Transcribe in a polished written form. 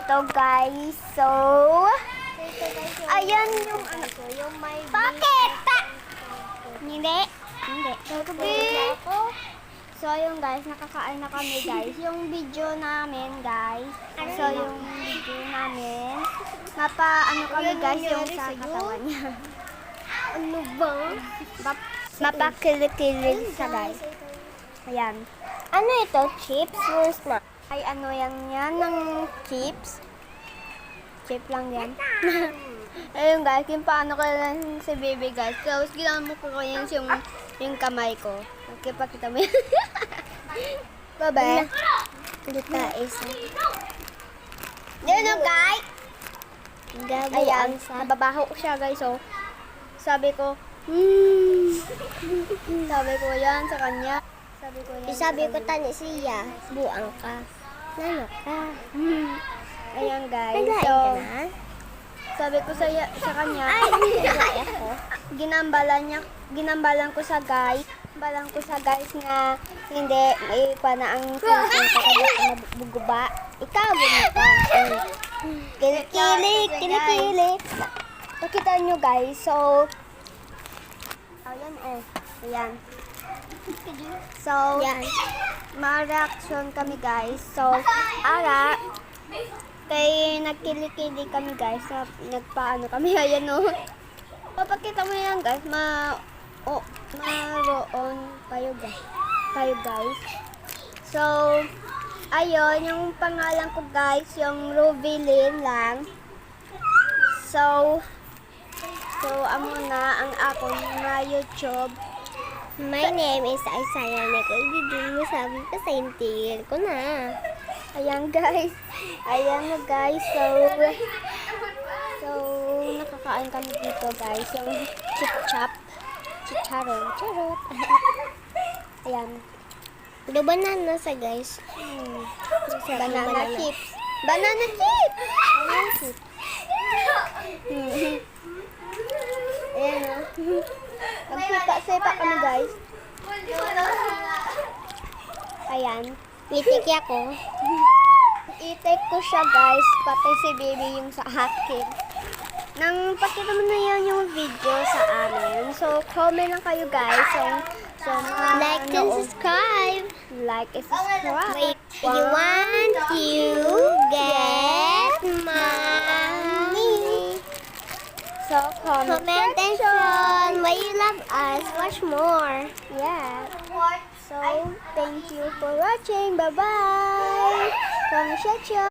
ito guys. So, ayan yung ano. Yung may Bakit? Hindi. Hindi. So, yung guys, nakakain na kami guys. Yung video namin guys. So, yung video namin. Ano kami guys yung sa katawan niya. ano ba? Mapakilikili siya guys. Ayan. Ano ito? Chips? Or snack? Ay, ano yan ng chips. Chip lang yan. Ayun guys, yung paano ko lang si baby guys. So, ginamit ko yung kamay ko. Okay, pakita mo yan. Baba. Luta isa. Yun yung guys. Gabo Ayan, ang sa... nababaho siya guys. So, sabi ko, sabi ko yan sa kanya. Sabi ko yan. Isabi ko tani siya, buang ka. Nano ka? Ayan guys. Naglain So, ka na? sabi ko sa kanya, Naglain ako. ginambalan ko sa guys. Ginambalan ko sa guys na hindi, may pa na ang content ko kaya mabuguba. Ikaw, ganito. Kilikili. Nakita nyo guys, so, ayan ayan. So, Yan. ma-reaction kami guys. So, kay nagkilikili kami guys. Nagpaano kami, ayan o. Papakita mo yan guys. Maroon kayo guys. So, ayun, yung pangalan ko guys, yung Rubilin lang. So, amo na ang ako na YouTube. My name is Isaiah Nicole. Hindi mo sabi ko sa intigil ko na. Ayan guys. Ayan na guys. So, nakakain kami dito guys. Yung chip-chop. Chicharon. Charot. Ayan. Do banana sa guys. Banana chips. Banana chips! Banana chips. Ayan o. Magsipa-sipa kami guys. Ayan. Litiki ako. I-take ko siya guys, pati si baby yung sa akin. Nang pakita mo na yan yung video sa amin. So, comment lang kayo guys. So Like and subscribe. Like and subscribe. Wait, you want to get money. So, comment Section. Why you love us? Watch more. Yeah. So, thank you for watching. Bye-bye. From Shecho.